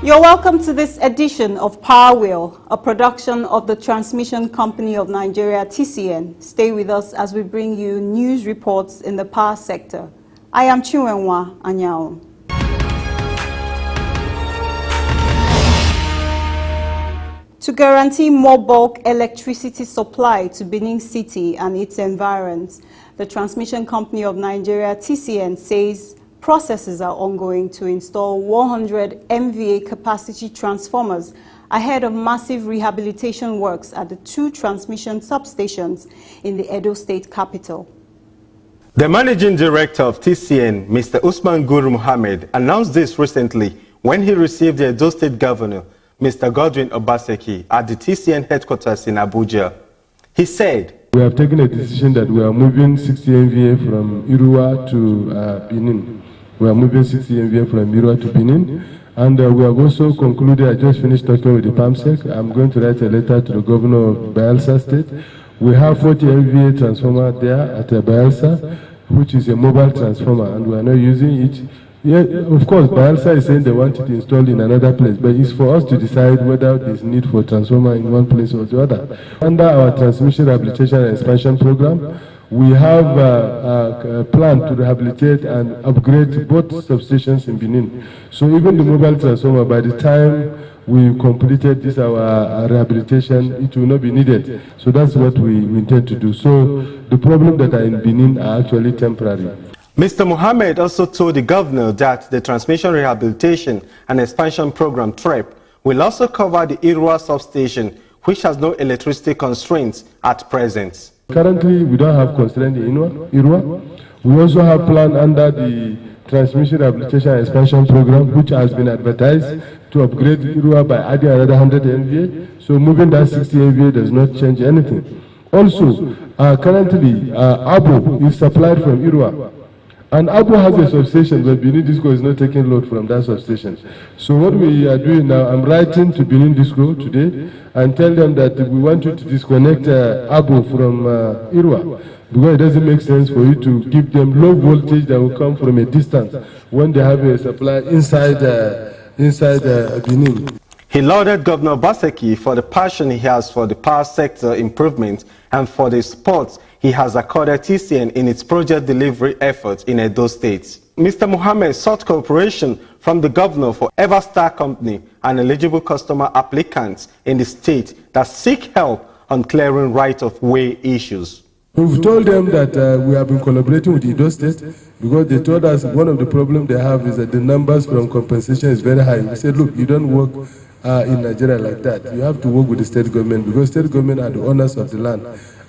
You're welcome to this edition of Power Wheel, a production of the Transmission Company of Nigeria, TCN. Stay with us as we bring you news reports in the power sector. I am Chinwenwa Anyao. To guarantee more bulk electricity supply to Benin City and its environs, the Transmission Company of Nigeria, TCN, says processes are ongoing to install 100 MVA capacity transformers ahead of massive rehabilitation works at the 2 transmission substations in the Edo State capital. The managing director of TCN, Mr. Usman Guru Mohammed, announced this recently when he received the Edo State Governor, Mr. Godwin Obaseki, at the TCN headquarters in Abuja. He said, "We have taken a decision that we are moving 60 MVA from Irua to Benin. We are moving 60 MVA from Irua to Benin. And we have also concluded, I just finished talking with the PAMSEC. I'm going to write a letter to the governor of Bayelsa State. We have 40 MVA transformer there at Bayelsa, which is a mobile transformer, and we are not using it. Yeah, of course, Bayelsa is saying they want it installed in another place, but it's for us to decide whether there's need for transformer in one place or the other. Under our transmission rehabilitation and expansion program, we have a plan to rehabilitate and upgrade both substations in Benin. So even the mobile transformer, by the time we completed this our rehabilitation, it will not be needed. So that's what we intend to do. So the problem that are in Benin are actually temporary. Mr. Mohammed also told the governor that the transmission rehabilitation and expansion program TREP will also cover the Irua substation, which has no electricity constraints at present. Currently, we don't have constraint in Irua. We also have plan under the transmission rehabilitation and expansion program, which has been advertised to upgrade Irua by adding another 100 MVA. So moving that 60 MVA does not change anything. Also, currently, Abu is supplied from Irua. And Abu has a substation, but Benin Disco is not taking load from that substation. So what we are doing now, I'm writing to Benin Disco today and tell them that we want you to disconnect Abu from Irua, because it doesn't make sense for you to give them low voltage that will come from a distance when they have a supply inside Benin. He lauded Governor Obaseki for the passion he has for the power sector improvement and for the support he has accorded TCN in its project delivery efforts in Edo State. Mr. Mohammed sought cooperation from the governor for Everstar Company and eligible customer applicants in the state that seek help on clearing right-of-way issues. We've told them that we have been collaborating with Edo State because they told us one of the problems they have is that the numbers from compensation is very high. We said, look, you don't work in Nigeria like that. You have to work with the state government because state government are the owners of the land.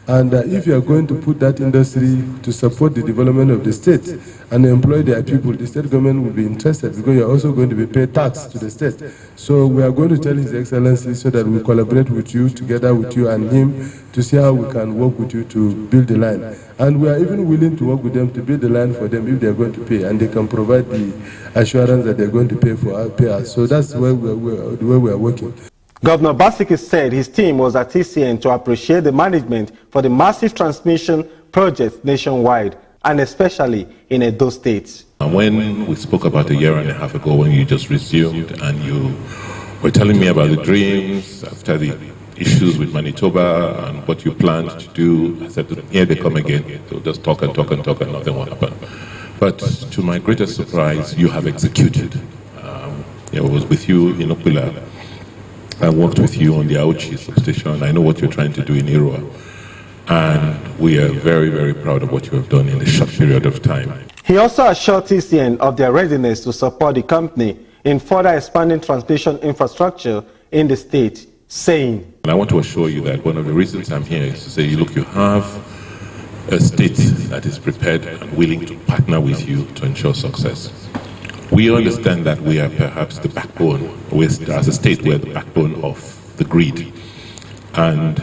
And if you are going to put that industry to support the development of the state and employ their people, the state government will be interested because you are also going to be paid tax to the state. So we are going to tell His Excellency so that we collaborate with you, together with you and him, to see how we can work with you to build the line. And we are even willing to work with them to build the line for them if they are going to pay, and they can provide the assurance that they are going to pay us. So that's the way we are working. Governor Obaseki said his team was at TCN to appreciate the management for the massive transmission projects nationwide, and especially in Edo State. When we spoke about a year and a half ago, when you just resumed and you were telling me about the dreams after the issues with Manitoba and what you planned to do, I said, here they come again. They'll just talk and talk and talk and nothing will happen. But to my greatest surprise, you have executed. I was with you in Okula. I worked with you on the Auchi substation. I know what you're trying to do in Irua. And we are very, very proud of what you have done in a short period of time. He also assured TCN of their readiness to support the company in further expanding transmission infrastructure in the state, saying, and I want to assure you that one of the reasons I'm here is to say, look, you have a state that is prepared and willing to partner with you to ensure success. We understand that we are perhaps the backbone, as a state we're the backbone of the grid, and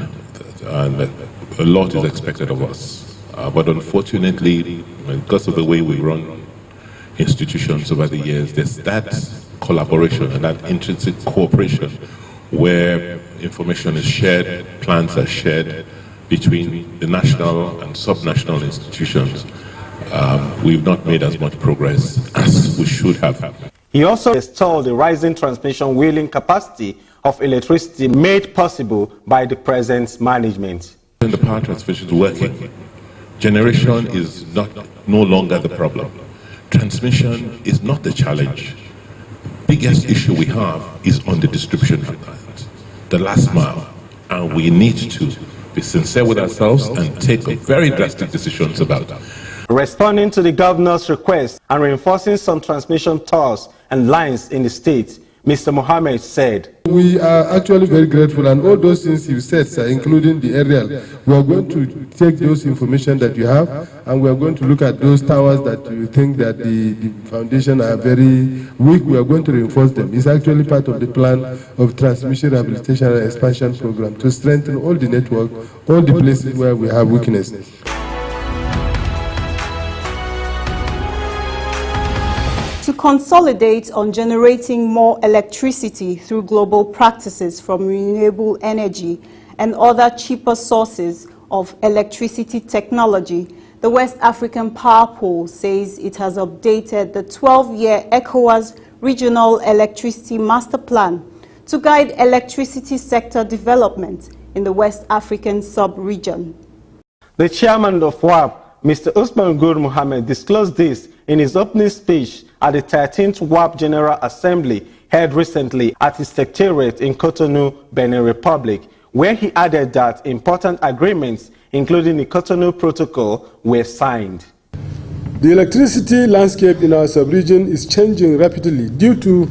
a lot is expected of us. But unfortunately, because of the way we run institutions over the years, there's that collaboration and that intrinsic cooperation where information is shared, plans are shared between the national and sub-national institutions. We've not made as much progress as we should have. He also extolled the rising transmission wheeling capacity of electricity made possible by the present management. When the power transmission is working, generation is no longer the problem. Transmission is not the challenge. Biggest issue we have is on the distribution end, the last mile, and we need to be sincere with ourselves and take very drastic decisions about that. Responding to the governor's request and reinforcing some transmission towers and lines in the state, Mr. Mohammed said, "We are actually very grateful, and all those things you said, sir, including the aerial, we are going to take those information that you have, and we are going to look at those towers that you think that the foundation are very weak. We are going to reinforce them. It's actually part of the plan of transmission rehabilitation and expansion program to strengthen all the network, all the places where we have weaknesses." To consolidate on generating more electricity through global practices from renewable energy and other cheaper sources of electricity technology, the West African Power Pool says it has updated the 12-year ECOWAS Regional Electricity Master Plan to guide electricity sector development in the West African sub-region. The chairman of WAP, Mr. Usman Gur Mohammed, disclosed this in his opening speech at the 13th WAP General Assembly held recently at his secretariat in Cotonou, Benin Republic, where he added that important agreements, including the Cotonou Protocol, were signed. The electricity landscape in our sub-region is changing rapidly due to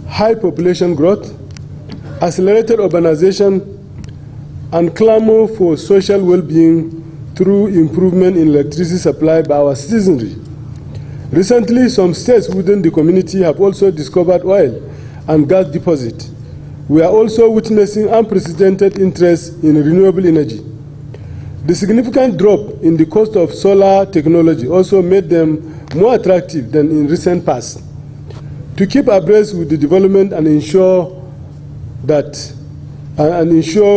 high population growth, accelerated urbanization, and clamor for social well-being through improvement in electricity supply by our citizenry. Recently, some states within the community have also discovered oil and gas deposits. We are also witnessing unprecedented interest in renewable energy. The significant drop in the cost of solar technology also made them more attractive than in recent past. To keep abreast with the development and ensure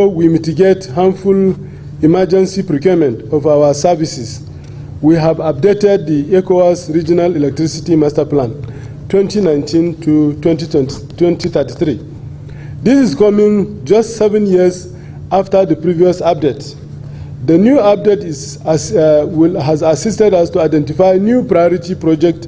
we mitigate harmful emergency procurement of our services, we have updated the ECOWAS Regional Electricity Master Plan 2019 to 2033. This is coming just 7 years after the previous update. The new update has assisted us to identify new priority projects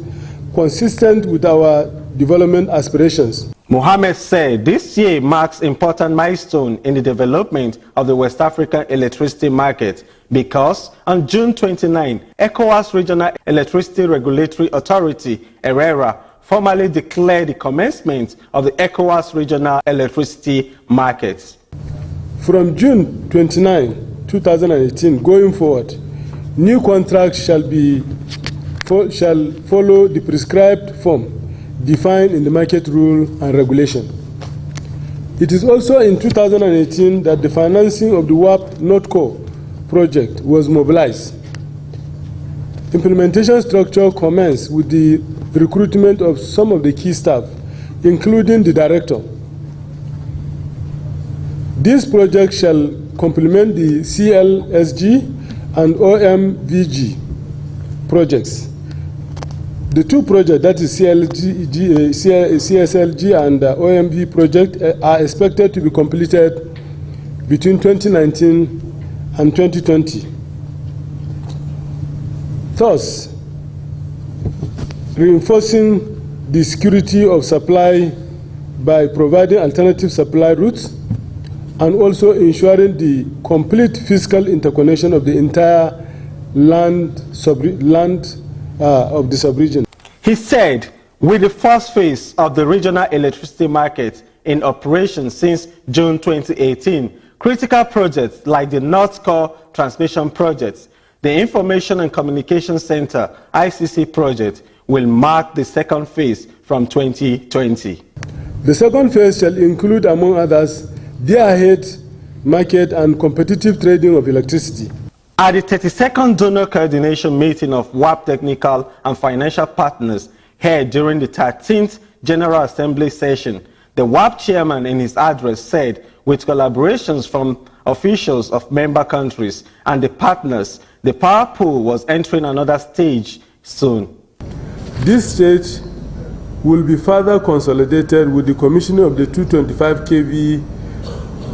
consistent with our development aspirations. Mohammed said this year marks important milestone in the development of the West African electricity market because on June 29, ECOWAS Regional Electricity Regulatory Authority, ERERA, formally declared the commencement of the ECOWAS Regional Electricity Market. From June 29, 2018 going forward, new contracts shall follow the prescribed form defined in the market rule and regulation. It is also in 2018 that the financing of the WAP Notco project was mobilized. Implementation structure commenced with the recruitment of some of the key staff, including the director. This project shall complement the CLSG and OMVG projects. The two projects, that is CSLG and OMV project, are expected to be completed between 2019 and 2020. Thus, reinforcing the security of supply by providing alternative supply routes and also ensuring the complete physical interconnection of the entire land of the sub-region. He said, with the first phase of the regional electricity market in operation since June 2018, critical projects like the North Core Transmission Project, the Information and Communication Center ICC project will mark the second phase from 2020. The second phase shall include, among others, day-ahead market and competitive trading of electricity. At the 32nd Donor Coordination Meeting of WAP Technical and Financial Partners held during the 13th General Assembly session, the WAP chairman in his address said, with collaborations from officials of member countries and the partners, the power pool was entering another stage soon. This stage will be further consolidated with the commissioning of the 225 kV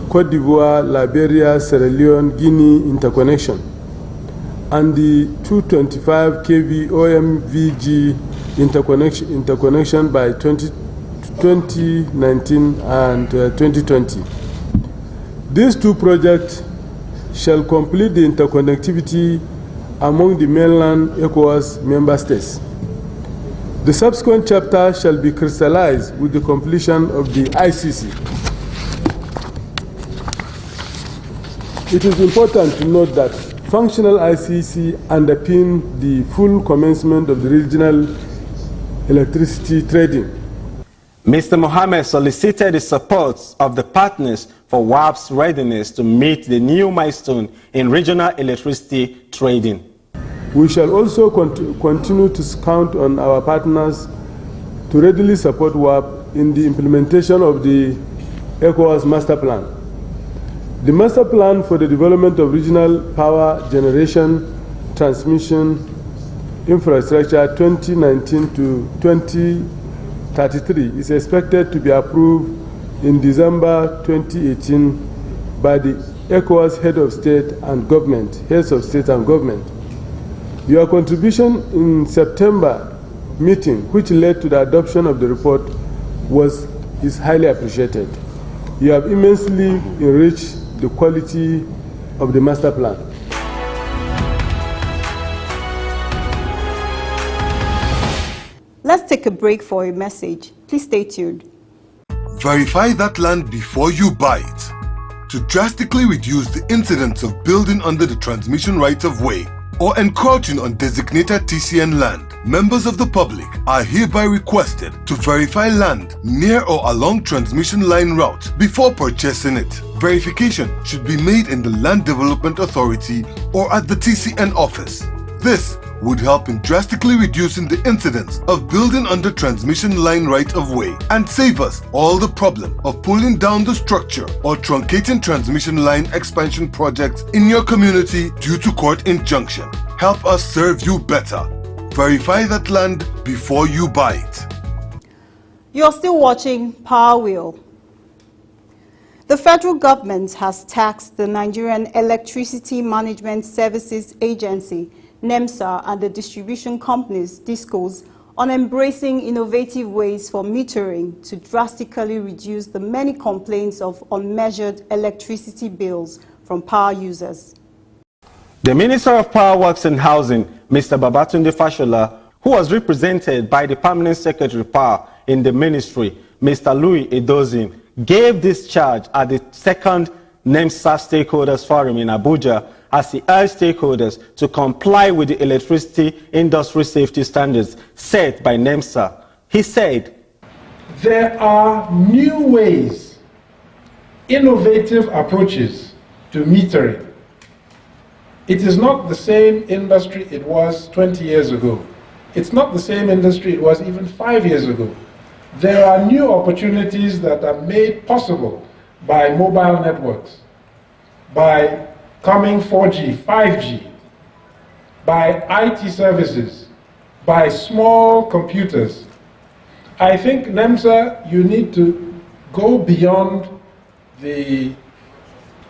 Cote d'Ivoire, Liberia, Sierra Leone, Guinea interconnection and the 225 kV OMVG interconnection by 2019 and 2020. These two projects shall complete the interconnectivity among the mainland ECOWAS member states. The subsequent chapter shall be crystallized with the completion of the ICC. It is important to note that functional ICC underpin the full commencement of the regional electricity trading. Mr. Mohammed solicited the support of the partners for WAP's readiness to meet the new milestone in regional electricity trading. We shall also continue to count on our partners to readily support WAP in the implementation of the ECOWAS Master Plan. The Master Plan for the Development of Regional Power Generation Transmission Infrastructure 2019 to 2033 is expected to be approved in December 2018 by the ECOWAS heads of state and government. Your contribution in September meeting, which led to the adoption of the report, is highly appreciated. You have immensely enriched the quality of the master plan. Let's take a break for a message. Please stay tuned. Verify that land before you buy it. To drastically reduce the incidence of building under the transmission right-of-way or encroaching on designated TCN land, members of the public are hereby requested to verify land near or along transmission line route before purchasing it. Verification should be made in the Land Development Authority or at the TCN office. This would help in drastically reducing the incidence of building under transmission line right-of-way and save us all the problem of pulling down the structure or truncating transmission line expansion projects in your community due to court injunction. Help us serve you better. Verify that land before you buy it. You're still watching Power Wheel. The federal government has tasked the Nigerian Electricity Management Services Agency, NEMSA, and the distribution companies, DISCOs, on embracing innovative ways for metering to drastically reduce the many complaints of unmeasured electricity bills from power users. The Minister of Power Works and Housing, Mr. Babatunde Fashola, who was represented by the Permanent Secretary Power in the ministry, Mr. Louis Edozin, gave this charge at the second NEMSA Stakeholders Forum in Abuja as he urged stakeholders to comply with the electricity industry safety standards set by NEMSA. He said, "There are new ways, innovative approaches to metering. It is not the same industry it was 20 years ago. It's not the same industry it was even 5 years ago. There are new opportunities that are made possible by mobile networks, by coming 4G, 5G, by IT services, by small computers. I think, NEMSA, you need to go beyond the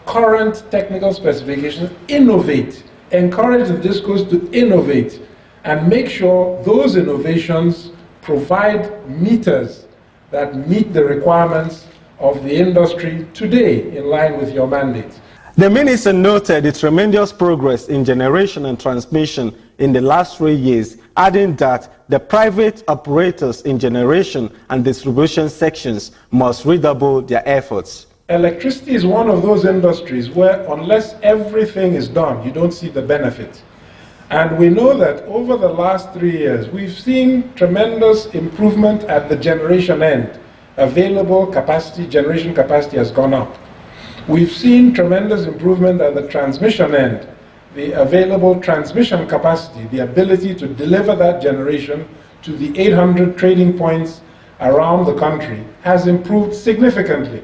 current technical specifications, innovate, encourage the DISCOs to innovate, and make sure those innovations provide meters that meet the requirements of the industry today in line with your mandate." The minister noted the tremendous progress in generation and transmission in the last 3 years, adding that the private operators in generation and distribution sections must redouble their efforts. Electricity is one of those industries where unless everything is done, you don't see the benefit. And we know that over the last 3 years, we've seen tremendous improvement at the generation end. Available capacity, generation capacity has gone up. We've seen tremendous improvement at the transmission end. The available transmission capacity, the ability to deliver that generation to the 800 trading points around the country, has improved significantly.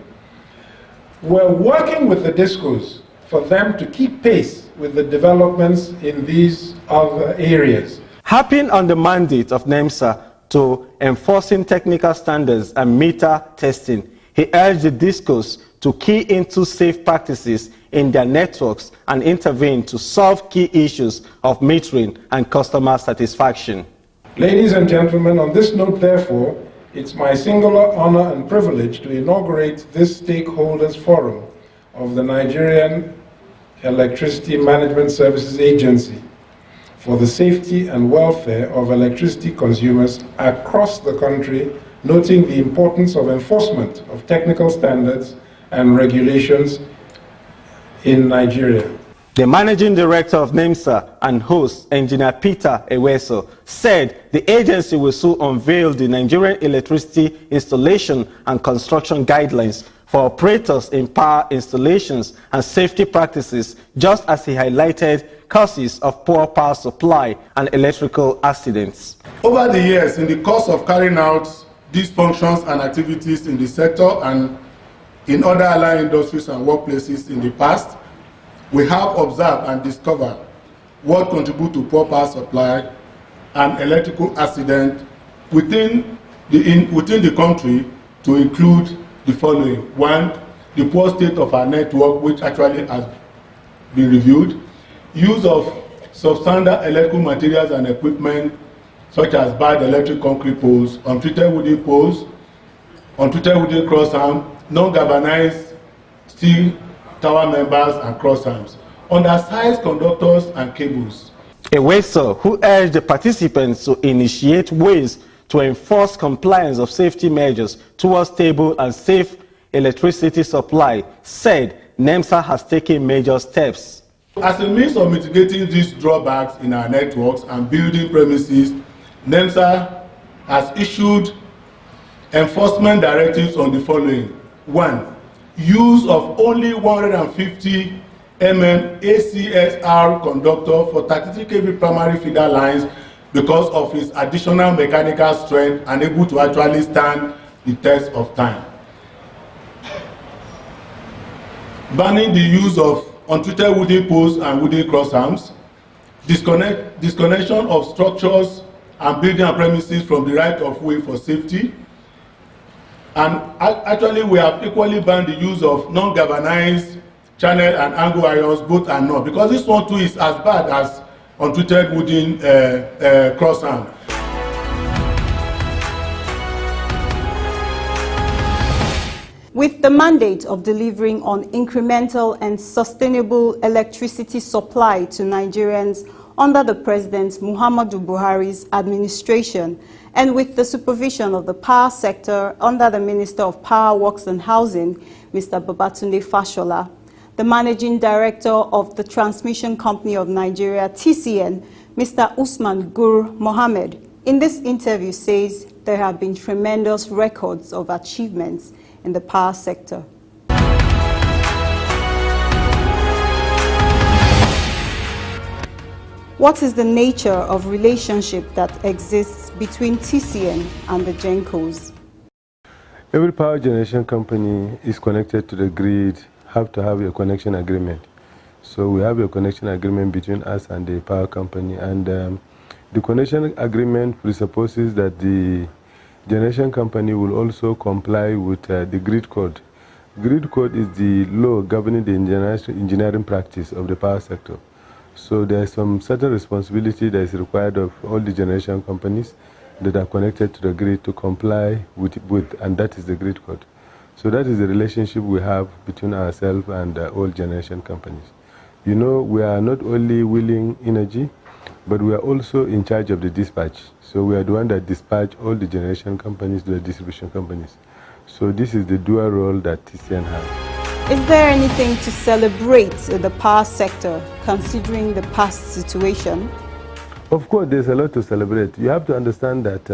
We're working with the DISCOs for them to keep pace with the developments in these other areas. Harping on the mandate of NEMSA, to enforcing technical standards and meter testing. He urged the DISCOs to key into safe practices in their networks and intervene to solve key issues of metering and customer satisfaction. Ladies and gentlemen, on this note, therefore, it's my singular honor and privilege to inaugurate this stakeholders forum of the Nigerian Electricity Management Services Agency for the safety and welfare of electricity consumers across the country, noting the importance of enforcement of technical standards and regulations in Nigeria. The managing director of NEMSA and host, Engineer Peter Eweso, said the agency will soon unveil the Nigerian electricity installation and construction guidelines for operators in power installations and safety practices, just as he highlighted causes of poor power supply and electrical accidents. Over the years, in the course of carrying out these functions and activities in the sector and in other allied industries and workplaces in the past, we have observed and discovered what contributes to poor power supply and electrical accident within the country, to include the following. One, the poor state of our network, which actually has been reviewed. Use of substandard electrical materials and equipment, such as bad electric concrete poles, untreated wooden poles, untreated wooden cross arm, non-galvanized steel tower members and cross arms, undersized conductors and cables. Eweso, who urged the participants to initiate ways to enforce compliance of safety measures towards stable and safe electricity supply, said NEMSA has taken major steps. As a means of mitigating these drawbacks in our networks and building premises, NEMSA has issued enforcement directives on the following. One, use of only 150 mm ACSR conductor for 33 kV primary feeder lines because of its additional mechanical strength and able to actually stand the test of time. Banning the use of untreated wooden poles and wooden cross arms. Disconnection of structures and building and premises from the right of way for safety. And actually, we have equally banned the use of non-galvanized channel and angle irons, both and not, because this one too is as bad as untreated wooden cross arm. With the mandate of delivering on incremental and sustainable electricity supply to Nigerians under the President Muhammadu Buhari's administration, and with the supervision of the power sector under the Minister of Power, Works and Housing, Mr. Babatunde Fashola, the Managing Director of the Transmission Company of Nigeria, TCN, Mr. Usman Gur Mohammed, in this interview says there have been tremendous records of achievements in the power sector. What is the nature of relationship that exists between TCN and the GENCOs? Every power generation company is connected to the grid, have to have a connection agreement. So we have a connection agreement between us and the power company, and the connection agreement presupposes that the generation company will also comply with the grid code. Grid code is the law governing the engineering practice of the power sector. So there is some certain responsibility that is required of all the generation companies that are connected to the grid to comply with, and that is the grid code. So that is the relationship we have between ourselves and all generation companies. You know, we are not only wheeling energy, but we are also in charge of the dispatch. So we are the one that dispatch all the generation companies to the distribution companies. So this is the dual role that TCN has. Is there anything to celebrate in the power sector, considering the past situation? Of course, there's a lot to celebrate. You have to understand that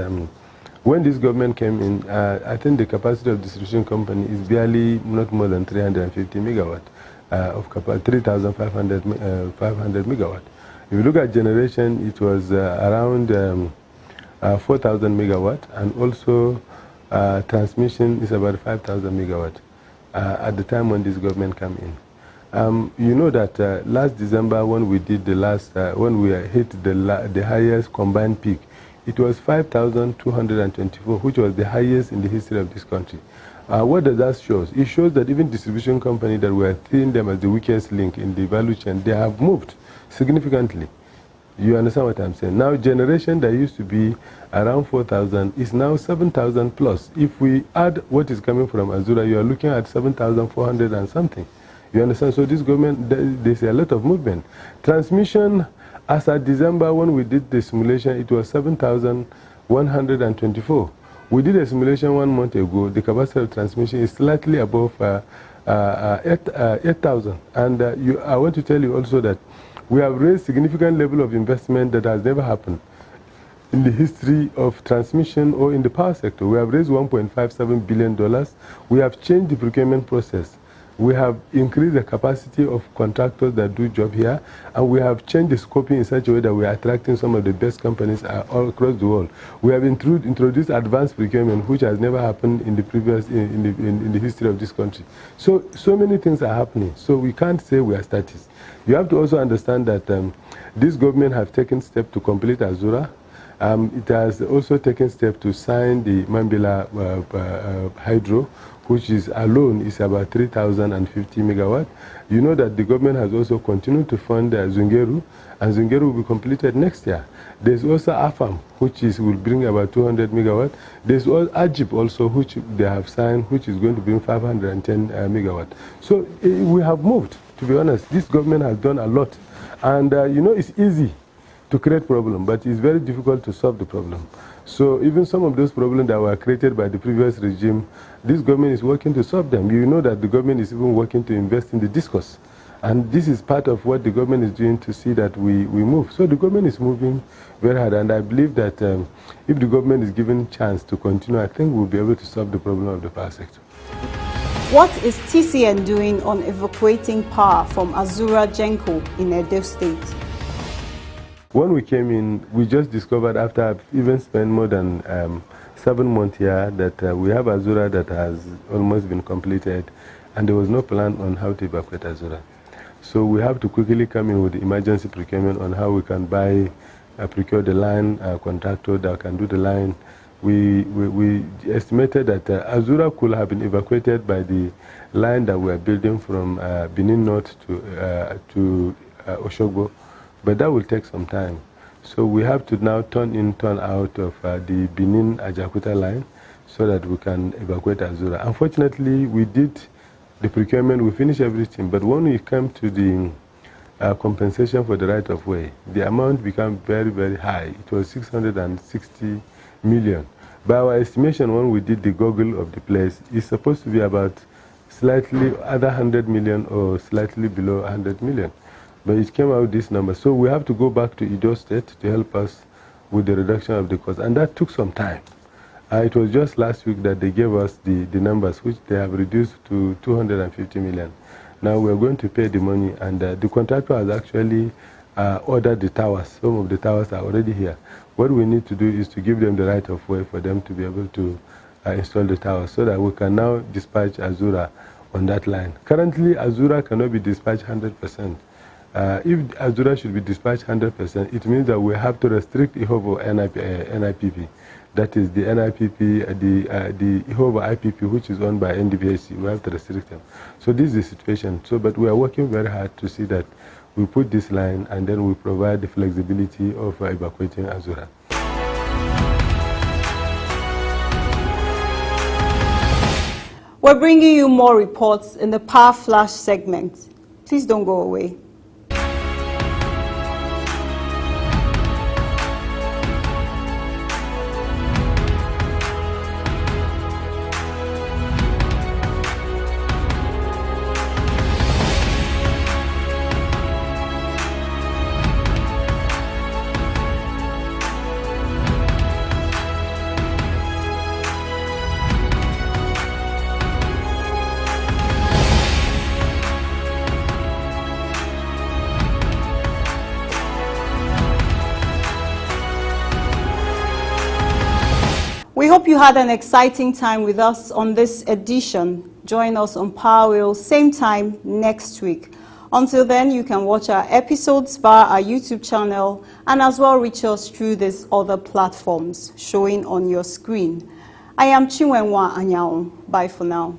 when this government came in, I think the capacity of distribution company is barely not more than 350 megawatt of capacity, 3,500 megawatt. If you look at generation, it was around 4,000 megawatt, and also transmission is about 5,000 megawatt at the time when this government came in. You know that last December, when we did the last, when we hit the highest combined peak, it was 5,224, which was the highest in the history of this country. What does that show? It shows that even distribution companies that were seeing them as the weakest link in the value chain, they have moved significantly. You understand what I'm saying? Now, generation that used to be around 4,000 is now 7,000 plus. If we add what is coming from Azura, you are looking at 7,400 and something. You understand? So this government, there's a lot of movement. Transmission, as at December when we did the simulation, it was 7,124. We did a simulation 1 month ago. The capacity of transmission is slightly above 8,000. And I want to tell you also that we have raised significant level of investment that has never happened in the history of transmission or in the power sector. We have raised $1.57 billion. We have changed the procurement process. We have increased the capacity of contractors that do job here, and we have changed the scoping in such a way that we are attracting some of the best companies all across the world. We have introduced advanced procurement, which has never happened in the previous in the history of this country. So many things are happening. So we can't say we are static. You have to also understand that this government have taken steps to complete Azura. It has also taken steps to sign the Mambila hydro, which is alone is about 3,050 megawatt. You know that the government has also continued to fund Zungeru, and Zungeru will be completed next year. There's also AFAM, which will bring about 200 megawatt. There's Ajib also, which they have signed, which is going to bring 510 megawatt. So we have moved, to be honest. This government has done a lot. And you know, it's easy to create problem, but it's very difficult to solve the problem. So even some of those problems that were created by the previous regime, this government is working to solve them. You know that the government is even working to invest in the discourse. And this is part of what the government is doing to see that we move. So the government is moving very hard, and I believe that if the government is given a chance to continue, I think we'll be able to solve the problem of the power sector. What is TCN doing on evacuating power from Azura Genco in Edo State? When we came in, we just discovered after I've even spent more than 7 months here that we have Azura that has almost been completed, and there was no plan on how to evacuate Azura. So we have to quickly come in with the emergency procurement on how we can procure the line, contractor that can do the line. We estimated that Azura could have been evacuated by the line that we are building from Benin North to Oshogbo. But that will take some time. So we have to now turn out of the Benin-Ajakuta line so that we can evacuate Azura. Unfortunately, we did the procurement, we finished everything, but when we come to the compensation for the right-of-way, the amount became very, very high. It was 660 million. By our estimation, when we did the Google of the place, it's supposed to be about slightly other 100 million or slightly below 100 million. But it came out this number. So we have to go back to Edo State to help us with the reduction of the cost. And that took some time. It was just last week that they gave us the numbers, which they have reduced to 250 million. Now we are going to pay the money, and the contractor has actually ordered the towers. Some of the towers are already here. What we need to do is to give them the right of way for them to be able to install the towers so that we can now dispatch Azura on that line. Currently, Azura cannot be dispatched 100%. If Azura should be dispatched 100%, it means that we have to restrict Ihovo NIPP. That is the NIPP, the Ihovo IPP, which is owned by NDVSC. We have to restrict them. So this is the situation. But we are working very hard to see that we put this line and then we provide the flexibility of evacuating Azura. We're bringing you more reports in the Power Flash segment. Please don't go away. We hope you had an exciting time with us on this edition. Join us on Power Wheel, same time next week. Until then, you can watch our episodes via our YouTube channel and as well reach us through these other platforms showing on your screen. I am Chinwenwa Anyao. Bye for now.